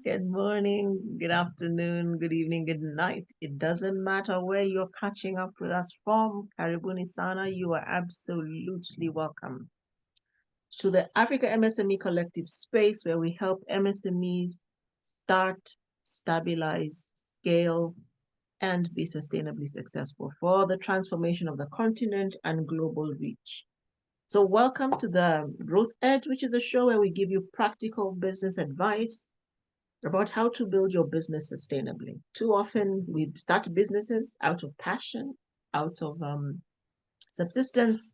Good morning, good afternoon, good evening, good night. It doesn't matter where you're catching up with us from. Karibuni sana, you are absolutely welcome to the Africa MSME Collective space where we help MSMEs start, stabilize, scale, and be sustainably successful for the transformation of the continent and global reach. So welcome to the Growth Edge, which is a show where we give you practical business advice about how to build your business sustainably. Too often we start businesses out of passion, out of subsistence.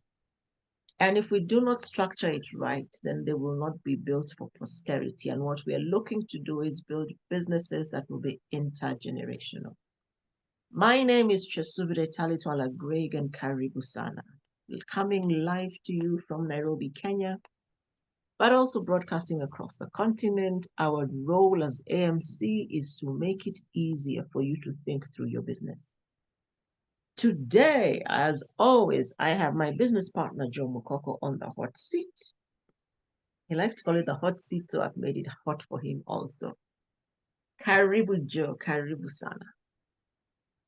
And if we do not structure it right, then they will not be built for posterity. And what we are looking to do is build businesses that will be intergenerational. My name is Kyesubire Talitwala Greg and Karibu Sana, coming live to you from Nairobi, Kenya, but also broadcasting across the continent. Our role as AMC is to make it easier for you to think through your business. Today, as always, I have my business partner, Joe Mukoko, on the hot seat. He likes to call it the hot seat, so I've made it hot for him also. Karibu Joe, Karibu Sana.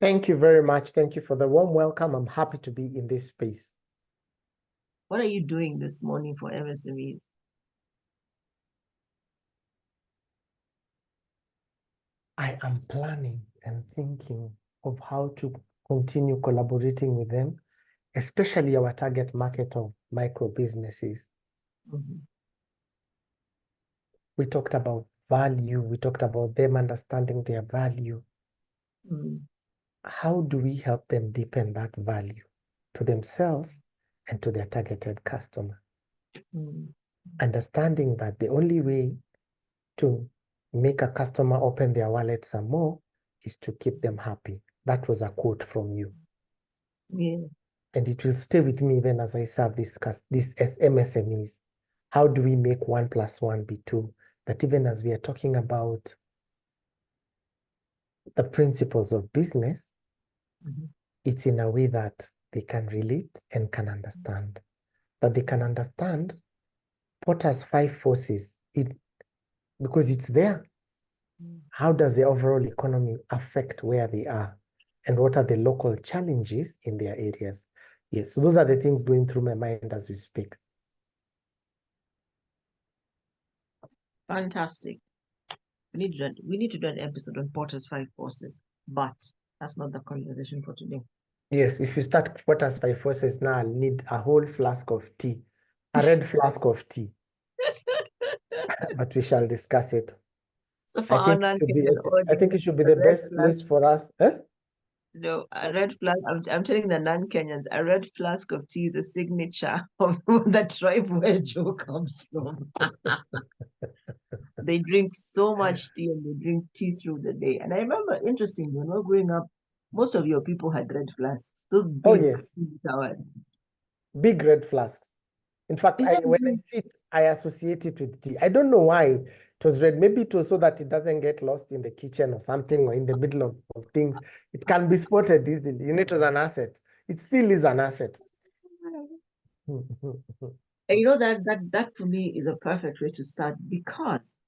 Thank you very much. Thank you for the warm welcome. I'm happy to be in this space. What are you doing this morning for MSMEs? I am planning and thinking of how to continue collaborating with them, especially our target market of micro businesses. Mm-hmm. We talked about value. We talked about them understanding their value. Mm-hmm. How do we help them deepen that value to themselves and to their targeted customer? Mm-hmm. Understanding that the only way to make a customer open their wallet some more is to keep them happy. That was a quote from you. Yeah. And it will stay with me then as I serve these MSMEs. How do we make 1 + 1 be 2? That even as we are talking about the principles of business, Mm-hmm. it's in a way that they can relate and can understand. That they can understand Potter's 5 forces, because it's there. How does the overall economy affect where they are? And what are the local challenges in their areas? Yes, so those are the things going through my mind as we speak. Fantastic. We need to do an episode on Potter's 5 forces, but that's not the conversation for today. Yes, if you start Potter's 5 forces now, I'll need a whole flask of tea, a red flask of tea. But we shall discuss it. So for I think it should be the best place for us. No, a red flask. I'm telling the non-Kenyans, a red flask of tea is a signature of the tribe where Joe comes from. They drink so much tea and they drink tea through the day. And I remember, interestingly, when we were growing up, most of your people had red flasks. Those big Yes, towers. big red flasks. In fact, Is that when I see it, I associate it with tea. I don't know why it was red. Maybe it was so that it doesn't get lost in the kitchen or something, or in the middle of things. It can be spotted easily. It was an asset. It still is an asset. And that for me is a perfect way to start because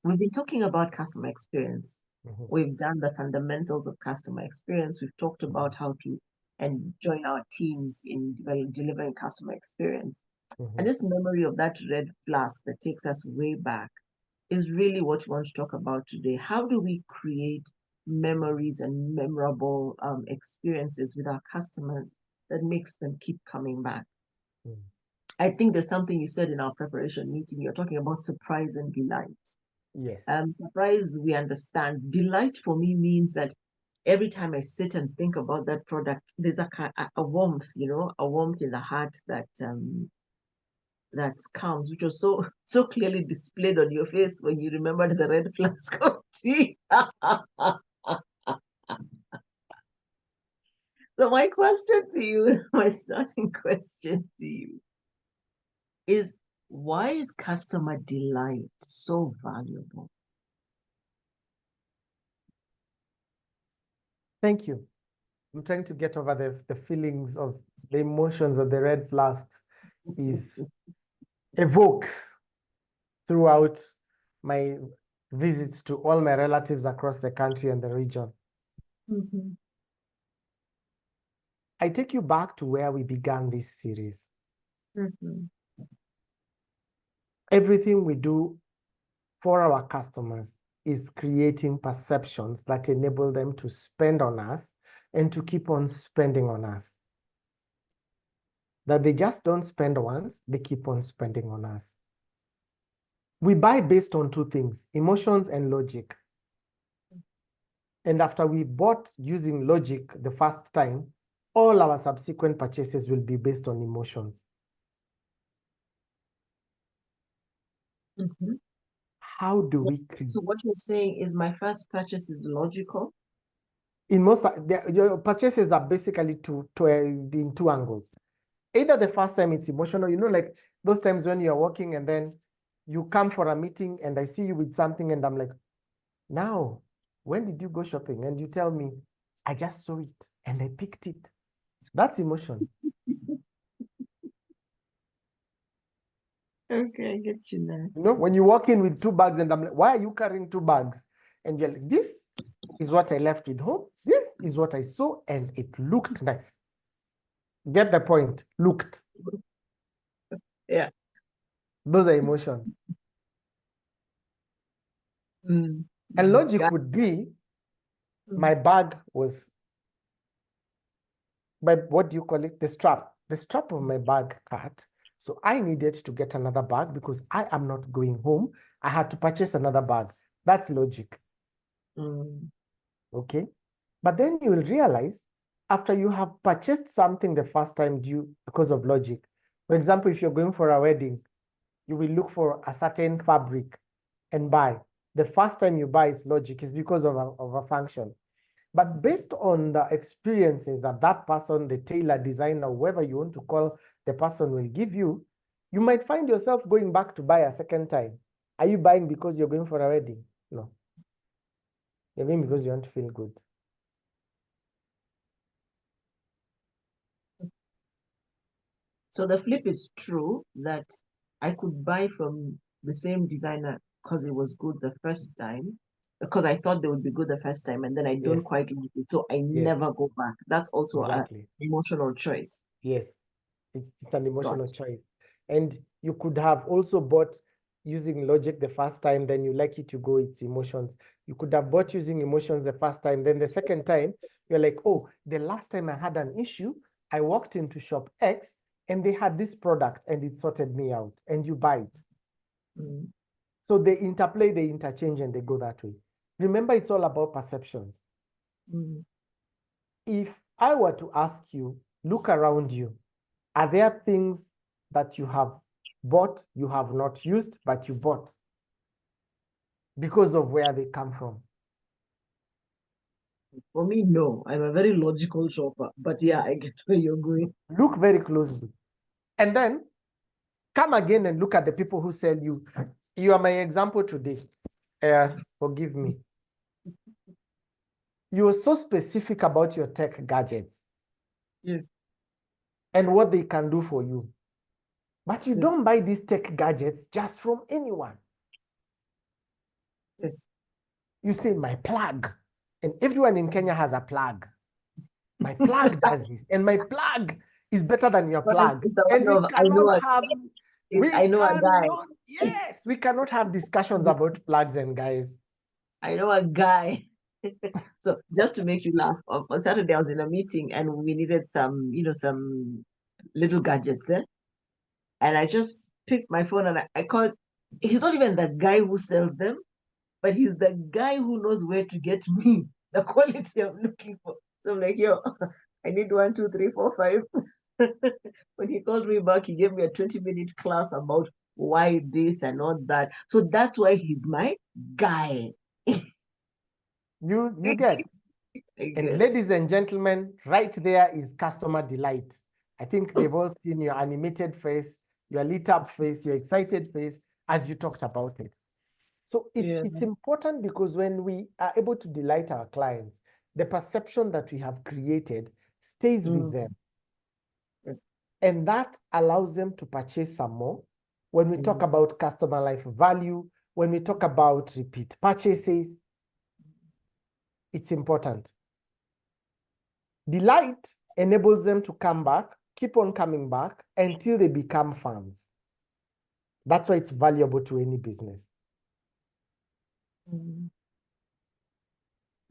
we've been talking about customer experience. We've done the fundamentals of customer experience. We've talked about how to join our teams in delivering customer experience. And this memory of that red flask that takes us way back is really what we want to talk about today. How do we create memories and memorable experiences with our customers that makes them keep coming back? I think there's something you said in our preparation meeting. You're talking about surprise and delight. Yes. Surprise, we understand. Delight for me means that every time I sit and think about that product, there's a warmth, a warmth in the heart that comes, which was so clearly displayed on your face when you remembered the red flask of tea. So my question to you, my starting question to you is, why is customer delight so valuable? Thank you. I'm trying to get over the feelings of the emotions of the red flask evokes throughout my visits to all my relatives across the country and the region. Mm-hmm. I take you back to where we began this series. Mm-hmm. Everything we do for our customers is creating perceptions that enable them to spend on us and to keep on spending on us. That they just don't spend once, they keep on spending on us. We buy based on two things, emotions and logic. And after we bought using logic the first time, all our subsequent purchases will be based on emotions. Mm-hmm. How do we create? So what you're saying is my first purchase is logical? In most, your purchases are basically in two angles. Either the first time it's emotional, like those times when you're working and then you come for a meeting and I see you with something and I'm like, now, when did you go shopping? And you tell me, I just saw it and I picked it. That's emotion. Okay, I get you now. When you walk in with two bags and I'm like, why are you carrying two bags? And you're like, this is what I left with home. This is what I saw and it looked nice. Get the point? Looked. Yeah. Those are emotions. Mm. And logic Got would be, Mm. my bag was, what do you call it? The strap. The strap of my bag cut. So I needed to get another bag because I am not going home. I had to purchase another bag. That's logic. Mm. Okay. But then you will realize after you have purchased something the first time because of logic. For example, if you're going for a wedding, you will look for a certain fabric and buy. The first time you buy its logic is because of a function. But based on the experiences that that person, the tailor, designer, whoever you want to call the person will give you, you might find yourself going back to buy a second time. Are you buying because you're going for a wedding? No. You're going because you want to feel good. So the flip is true that I could buy from the same designer because it was good the first time, because I thought they would be good the first time, and then I don't Yes, quite like it, so I yes, never go back. That's also an exactly. emotional choice. Yes, it's an Got emotional choice. And you could have also bought using logic the first time, then you like it, you go, it's emotions. You could have bought using emotions the first time, then the second time, you're like, oh, the last time I had an issue, I walked into shop X and they had this product and it sorted me out, and you buy it. Mm. So they interplay, they interchange, and they go that way. Remember, it's all about perceptions. Mm. If I were to ask you, look around you, are there things that you have bought, you have not used, but you bought because of where they come from? For me, no. I'm a very logical shopper, but yeah, I get where you're going. Look very closely. And then come again and look at the people who sell you. You are my example today. Forgive me. You are so specific about your tech gadgets. Yes. And what they can do for you. But you Yes. don't buy these tech gadgets just from anyone. Yes. You say, my plug. And everyone in Kenya has a plug. My plug does this. And my plug is better than your But plug. it's the And one we of cannot have, I know a guy. yes, we cannot have discussions about plugs and guys. I know a guy. So just to make you laugh, on Saturday I was in a meeting and we needed some, some little gadgets, eh? And I just picked my phone and I called. He's not even the guy who sells them, but he's the guy who knows where to get me the quality I'm looking for. So I'm like, yo, I need 1, 2, 3, 4, 5. When he called me back, he gave me a 20-minute class about why this and all that. So that's why he's my guy. You get. I And get. ladies and gentlemen, right there is customer delight. I think they've all seen your animated face, your lit up face, your excited face as you talked about it. So it's important because when we are able to delight our clients, the perception that we have created stays with them. Yes. And that allows them to purchase some more. When we talk about customer life value, when we talk about repeat purchases, it's important. Delight enables them to come back, keep on coming back until they become fans. That's why it's valuable to any business.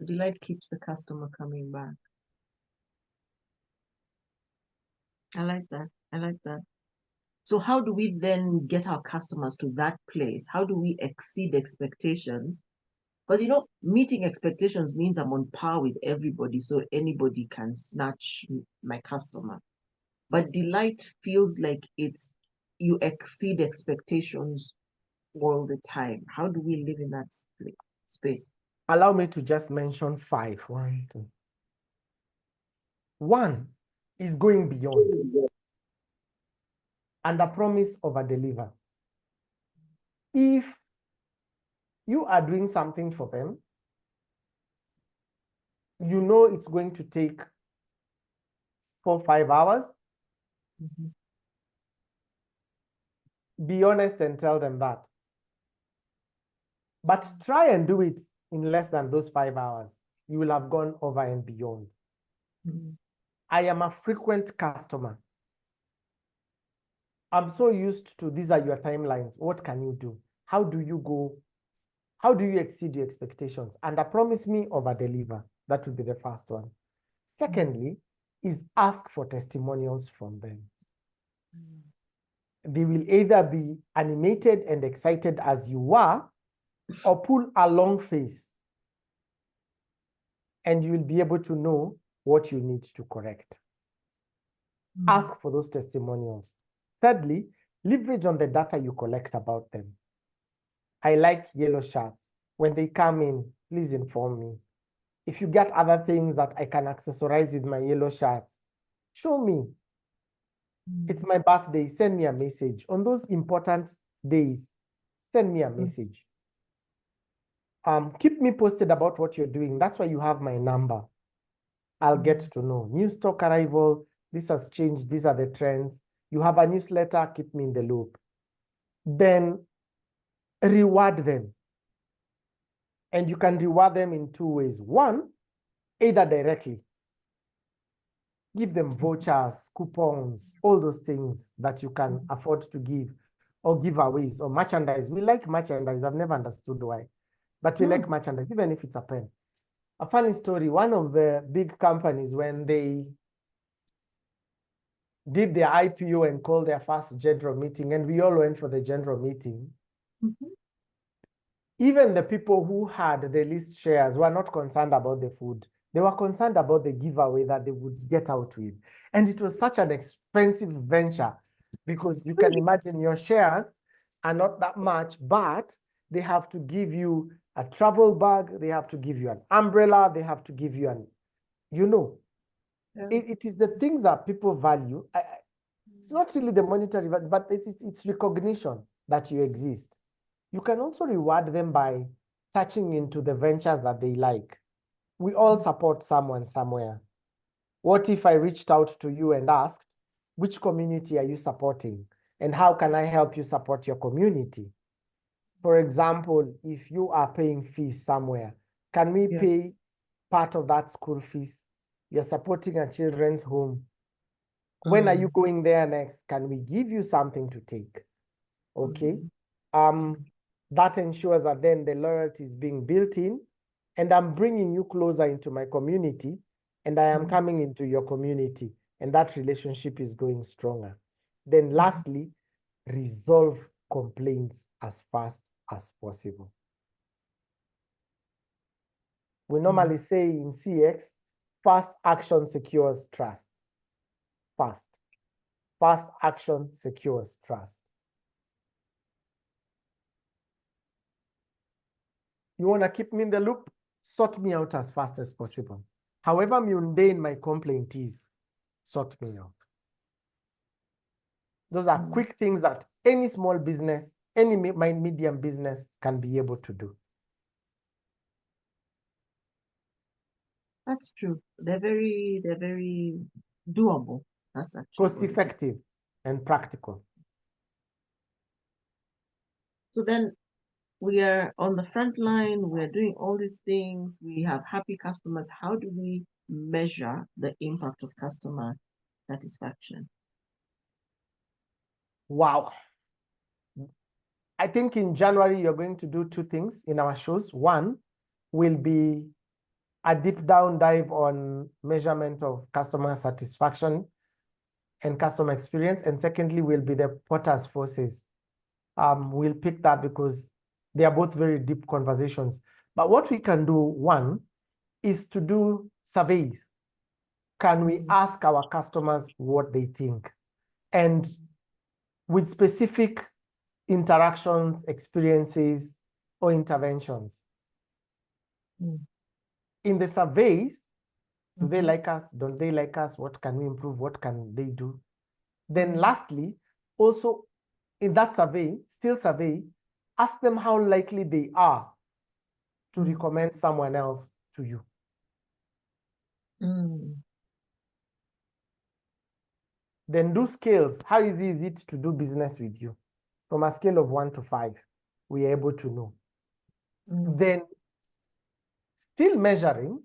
Delight keeps the customer coming back. I like that. I like that. So how do we then get our customers to that place? How do we exceed expectations? Because, you know, meeting expectations means I'm on par with everybody, so anybody can snatch my customer. But delight feels like it's you exceed expectations all the time. How do we live in that space? Allow me to just mention 5. 1, 2. 1 is going beyond. Under promise, over deliver. If you are doing something for them, you know it's going to take 4, 5 hours. Be honest and tell them that. But try and do it in less than those 5 hours. You will have gone over and beyond. I am a frequent customer. I'm so used to these are your timelines. What can you do? How do you go? How do you exceed your expectations? Under promise me, over deliver. That would be the first one. Secondly, is ask for testimonials from them. They will either be animated and excited as you are, or pull a long face. And you will be able to know what you need to correct. Ask for those testimonials. Thirdly, leverage on the data you collect about them. I like yellow shirts. When they come in, please inform me. If you get other things that I can accessorize with my yellow shirts, show me. It's my birthday, send me a message. On those important days, send me a message. Keep me posted about what you're doing. That's why you have my number. I'll get to know. New stock arrival, this has changed, these are the trends. You have a newsletter, keep me in the loop. Then reward them. And you can reward them in 2 ways. One, either directly. Give them vouchers, coupons, all those things that you can afford to give, or giveaways or merchandise. We like merchandise. I've never understood why, but we like merchandise, even if it's a pen. A funny story, one of the big companies, when they did their IPO and called their first general meeting, and we all went for the general meeting, even the people who had the least shares were not concerned about the food. They were concerned about the giveaway that they would get out with. And it was such an expensive venture because you can imagine your shares are not that much, but they have to give you a travel bag, they have to give you an umbrella, they have to give you an, you know, it is the things that people value. It's not really the monetary value, but it's recognition that you exist. You can also reward them by touching into the ventures that they like. We all support someone somewhere. What if I reached out to you and asked, which community are you supporting? And how can I help you support your community? For example, if you are paying fees somewhere, can we pay part of that school fees? You're supporting a children's home. When are you going there next? Can we give you something to take? Okay. That ensures that then the loyalty is being built in, and I'm bringing you closer into my community, and I am coming into your community, and that relationship is going stronger. Then lastly, resolve complaints as fast as possible. We normally say in CX, fast action secures trust. Fast action secures trust. You want to keep me in the loop? Sort me out as fast as possible. However mundane my complaint is, sort me out. Those are quick things that any small business, any medium business can be able to do. That's true. They're very doable. That's actually cost effective and practical. So then we are on the front line, we're doing all these things, we have happy customers. How do we measure the impact of customer satisfaction? Wow. I think in January, you're going to do two things in our shows. One will be a deep down dive on measurement of customer satisfaction and customer experience. And secondly, will be the Potter's forces. We'll pick that because they are both very deep conversations. But what we can do, one, is to do surveys. Can we ask our customers what they think? And with specific interactions, experiences, or interventions. In the surveys, do they like us? Don't they like us? What can we improve? What can they do? Then lastly, also in that survey, ask them how likely they are to recommend someone else to you. Then do scales. How easy is it to do business with you? From a scale of 1 to 5, we are able to know. Then, still measuring,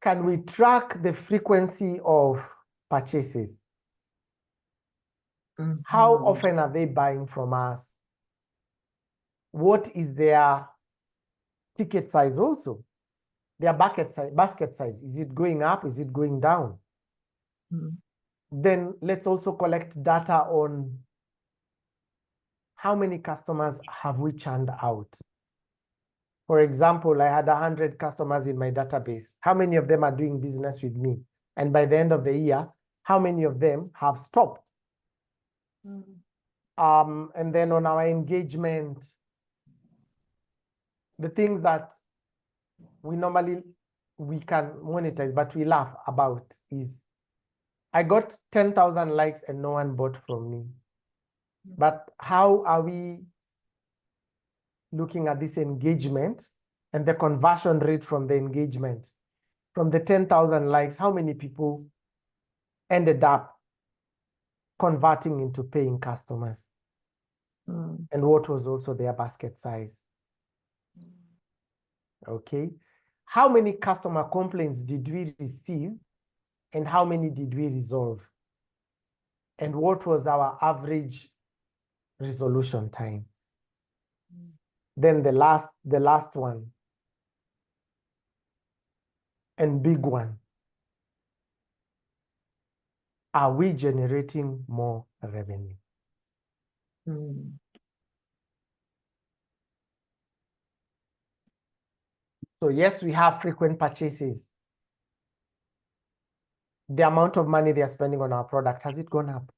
can we track the frequency of purchases? How often are they buying from us? What is their ticket size also? Their basket size, is it going up? Is it going down? Then let's also collect data on how many customers have we churned out. For example, I had 100 customers in my database. How many of them are doing business with me? And by the end of the year, how many of them have stopped? And then on our engagement, the things that we can monetize, but we laugh about is, I got 10,000 likes and no one bought from me. But how are we looking at this engagement and the conversion rate from the engagement? From the 10,000 likes, how many people ended up converting into paying customers? And what was also their basket size? Okay. How many customer complaints did we receive and how many did we resolve? And what was our average resolution time? Then the last one and big one. Are we generating more revenue? So yes, we have frequent purchases. The amount of money they are spending on our product, has it gone up?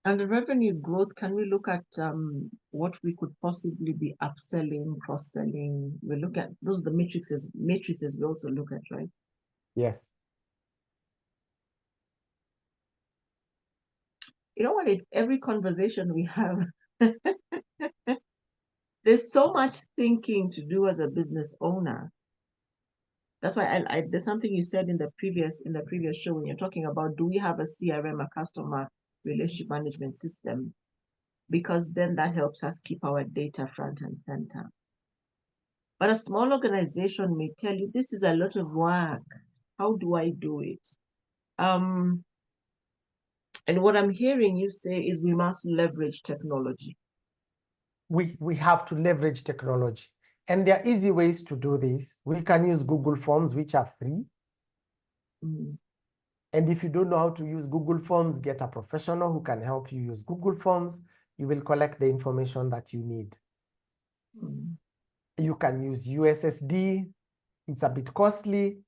And the revenue growth, can we look at what we could possibly be upselling, cross-selling? We look at those, the matrices we also look at, right? Yes. You know what? Every conversation we have, there's so much thinking to do as a business owner. That's why there's something you said in the previous show when you're talking about, do we have a CRM, a customer relationship management system? Because then that helps us keep our data front and center. But a small organization may tell you, this is a lot of work. How do I do it? And what I'm hearing you say is we must leverage technology. We have to leverage technology. And there are easy ways to do this. We can use Google Forms, which are free. And if you don't know how to use Google Forms, get a professional who can help you use Google Forms. You will collect the information that you need. You can use USSD. It's a bit costly,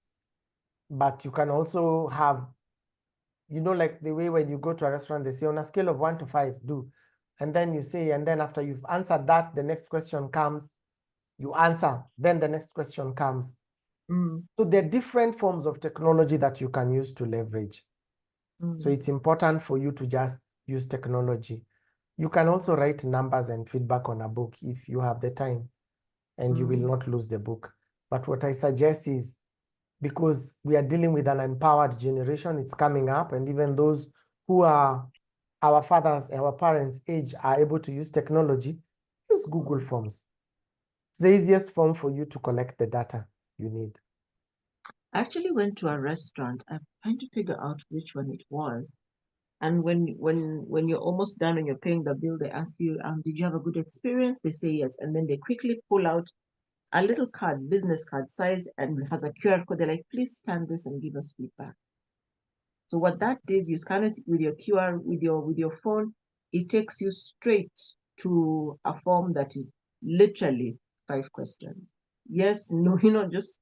but you can also have, like the way when you go to a restaurant, they say on a scale of 1 to 5, do. And then you say, and then after you've answered that, the next question comes, you answer, then the next question comes. So there are different forms of technology that you can use to leverage. So it's important for you to just use technology. You can also write numbers and feedback on a book if you have the time, and you will not lose the book. But what I suggest is, because we are dealing with an empowered generation, it's coming up, and even those who are our fathers, our parents' age are able to use technology, use Google Forms. It's the easiest form for you to collect the data you need. I actually went to a restaurant. I'm trying to figure out which one it was. And when you're almost done and you're paying the bill, they ask you, did you have a good experience? They say yes. And then they quickly pull out a little card, business card size, and it has a QR code. They're like, please scan this and give us feedback. So what that did, you scan it with your QR, with your phone, it takes you straight to a form that is literally 5 questions. Yes, no, just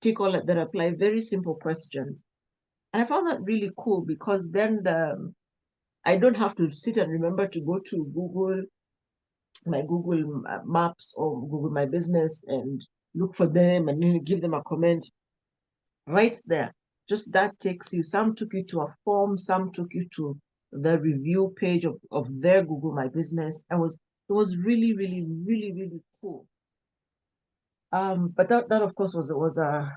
tick all that apply, very simple questions. And I found that really cool because then I don't have to sit and remember to go to my Google Maps or Google My Business and look for them and give them a comment right there. Just that takes you, some took you to a form, some took you to the review page of their Google My Business. It was really, really, really, really cool. But that of course was a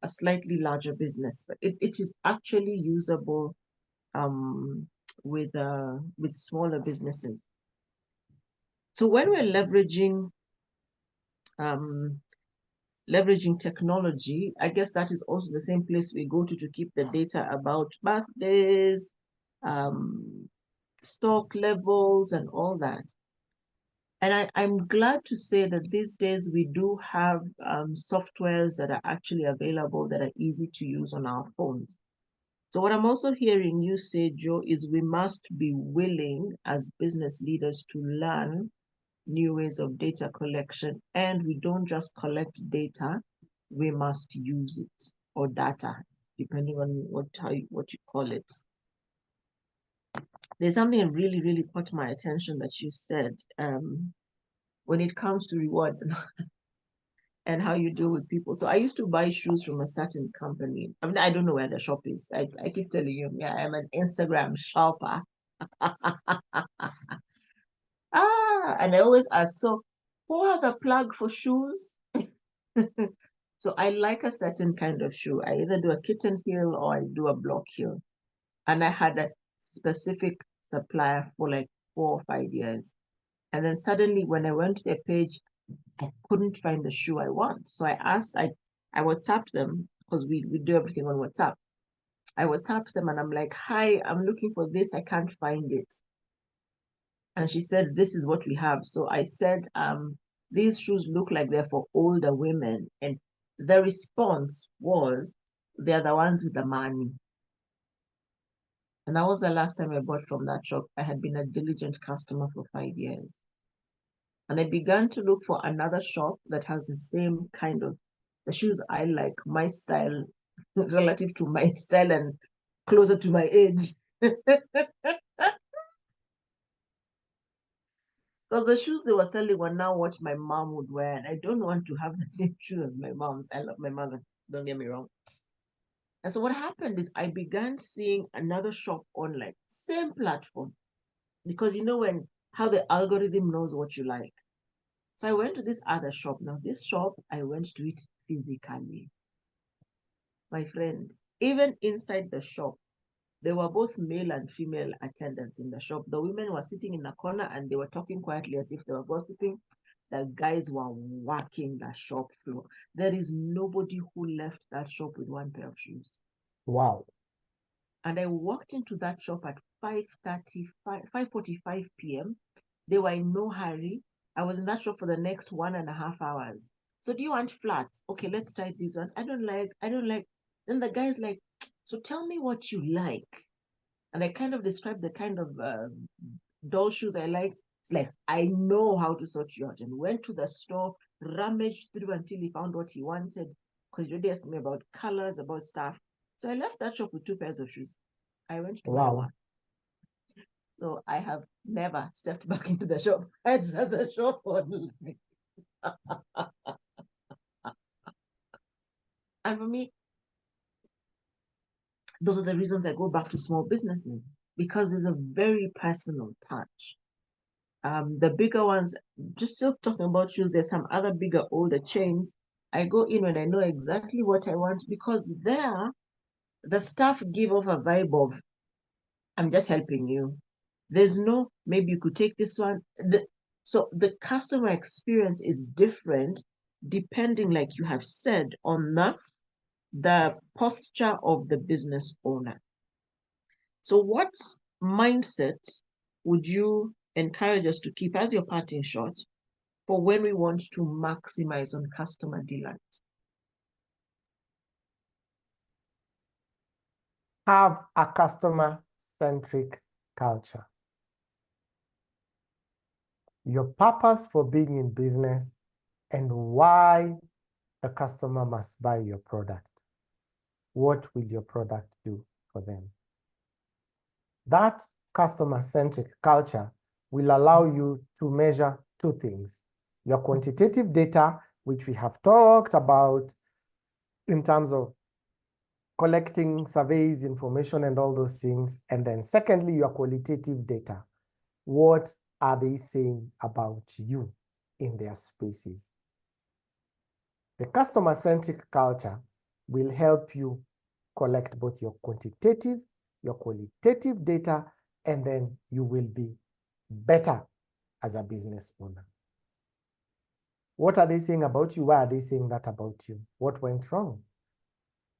slightly larger business, but it is actually usable with smaller businesses. So when we're leveraging technology, I guess that is also the same place we go to keep the data about birthdays, stock levels, and all that. And I'm glad to say that these days we do have softwares that are actually available that are easy to use on our phones. So what I'm also hearing you say, Joe, is we must be willing as business leaders to learn new ways of data collection, and we don't just collect data, we must use it, or data, depending on what you call it. There's something that really, really caught my attention that you said when it comes to rewards and how you deal with people. So I used to buy shoes from a certain company. I mean, I don't know where the shop is. I keep telling you, yeah, I'm an Instagram shopper. And I always ask, so who has a plug for shoes? So I like a certain kind of shoe. I either do a kitten heel or I do a block heel. And I had a specific supplier for like 4 or 5 years. And then suddenly when I went to their page, I couldn't find the shoe I want. So I WhatsApped them because we do everything on WhatsApp. I WhatsApped them and I'm like, hi, I'm looking for this. I can't find it. And she said, this is what we have. So I said, these shoes look like they're for older women. And the response was, they're the ones with the money. And that was the last time I bought from that shop. I had been a diligent customer for 5 years. And I began to look for another shop that has the same kind of the shoes I like, my style, relative to my style and closer to my age. Because the shoes they were selling were now what my mom would wear. And I don't want to have the same shoes as my mom's. I love my mother, don't get me wrong. And so what happened is I began seeing another shop online, same platform. Because when how the algorithm knows what you like. So I went to this other shop. Now, this shop, I went to it physically. My friends, even inside the shop, there were both male and female attendants in the shop. The women were sitting in a corner and they were talking quietly as if they were gossiping. The guys were working the shop floor. There is nobody who left that shop with one pair of shoes. Wow. And I walked into that shop at 5:45 p.m. They were in no hurry. I was in that shop for the next 1.5 hours. So do you want flats? Okay, let's try these ones. I don't like. Then the guy's like, so tell me what you like. And I kind of described the kind of doll shoes I liked. It's like, I know how to sort you out. And went to the store, rummaged through until he found what he wanted. Because he already asked me about colors, about stuff. So I left that shop with 2 pairs of shoes. I went to my Wow. work. So I have never stepped back into the shop. I'd rather shop online. And for me, those are the reasons I go back to small businesses, because there's a very personal touch. The bigger ones, just still talking about shoes, there's some other bigger, older chains. I go in when I know exactly what I want, because there, the staff give off a vibe of, I'm just helping you. There's no, maybe you could take this one. So the customer experience is different depending, like you have said, on the posture of the business owner. So what mindset would you encourage us to keep as your parting shot for when we want to maximize on customer delight? Have a customer-centric culture. Your purpose for being in business and why a customer must buy your product. What will your product do for them? That customer-centric culture will allow you to measure two things. Your quantitative data, which we have talked about in terms of collecting surveys, information, and all those things. And then secondly, your qualitative data. What are they saying about you in their spaces? The customer-centric culture will help you collect both your quantitative, your qualitative data, and then you will be better as a business owner. What are they saying about you? Why are they saying that about you? What went wrong?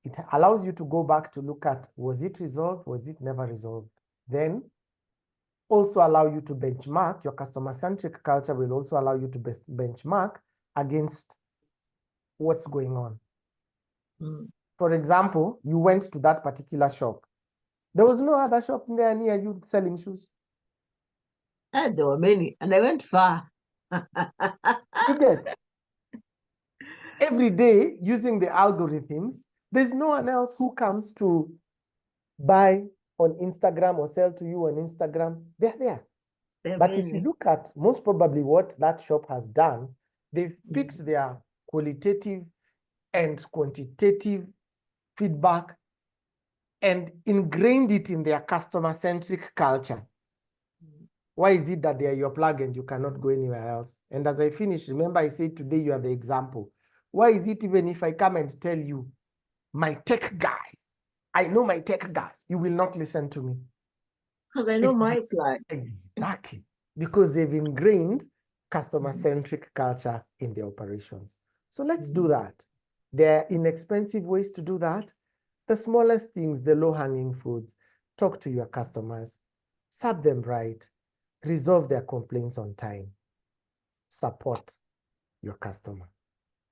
It allows you to go back to look at, was it resolved? Was it never resolved? Then also allow you to benchmark. Your customer-centric culture will also allow you to benchmark against what's going on. For example, you went to that particular shop. There was no other shop there near you selling shoes. And there were many, and I went far. You get every day using the algorithms. There's no one else who comes to buy on Instagram or sell to you on Instagram. They're there. But if you look at most probably what that shop has done, they've picked their qualitative and quantitative feedback and ingrained it in their customer-centric culture. Why is it that they are your plug and you cannot go anywhere else? And as I finish, remember I said today you are the example. Why is it even if I come and tell you, my tech guy, I know my tech guy, you will not listen to me? Because I know my plug. Exactly. Because they've ingrained customer-centric culture in their operations. So let's do that. There are inexpensive ways to do that. The smallest things, the low-hanging fruits. Talk to your customers, serve them right, resolve their complaints on time, support your customer.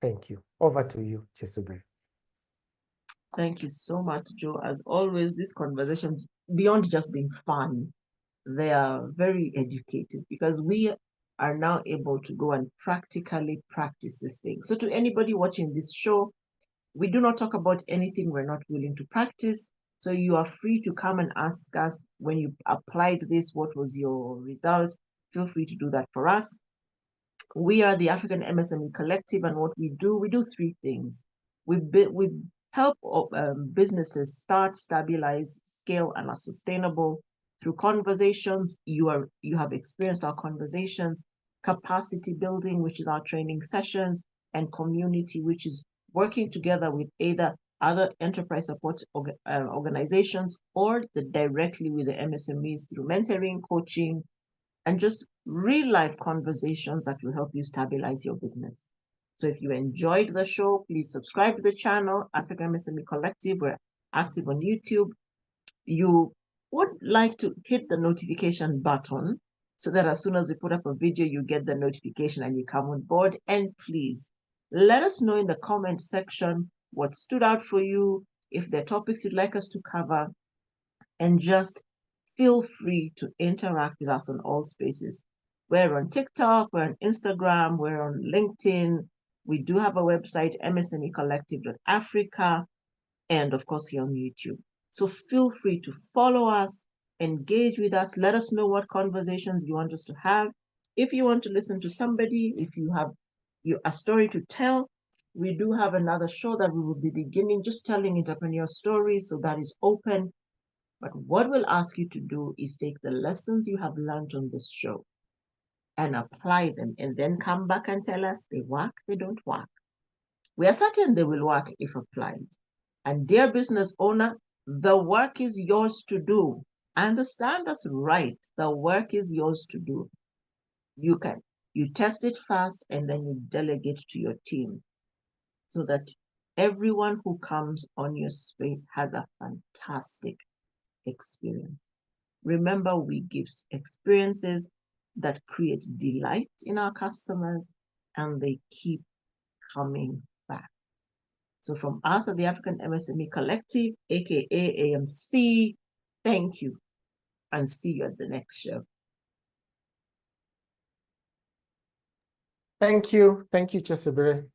Thank you. Over to you, Kyesubire. Thank you so much, Joe. As always, these conversations, beyond just being fun, they are very educative because we are now able to go and practically practice this thing. So to anybody watching this show, we do not talk about anything we're not willing to practice. So you are free to come and ask us when you applied this, what was your result? Feel free to do that for us. We are the African MSME Collective, and what we do three things. We help businesses start, stabilize, scale, and are sustainable through conversations. You have experienced our conversations, capacity building, which is our training sessions, and community, which is working together with either other enterprise support organizations or directly with the MSMEs through mentoring, coaching, and just real life conversations that will help you stabilize your business. So if you enjoyed the show, please subscribe to the channel, African MSME Collective. We're active on YouTube. You would like to hit the notification button so that as soon as we put up a video, you get the notification and you come on board. And please let us know in the comment section what stood out for you, if there are topics you'd like us to cover, and just feel free to interact with us on all spaces. We're on TikTok, we're on Instagram, we're on LinkedIn. We do have a website, msmecollective.africa, and of course here on YouTube. So feel free to follow us, engage with us, let us know what conversations you want us to have. If you want to listen to somebody, if you have a story to tell, we do have another show that we will be beginning just telling entrepreneur stories, so that is open. But what we'll ask you to do is take the lessons you have learned on this show and apply them, and then come back and tell us they work, they don't work. We are certain they will work if applied. And dear business owner, the work is yours to do. Understand us right. The work is yours to do. You test it fast and then you delegate to your team so that everyone who comes on your space has a fantastic experience. Remember, we give experiences that create delight in our customers and they keep coming back. So from us at the African MSME Collective, aka AMC, thank you and see you at the next show. Thank you, Kyesubire.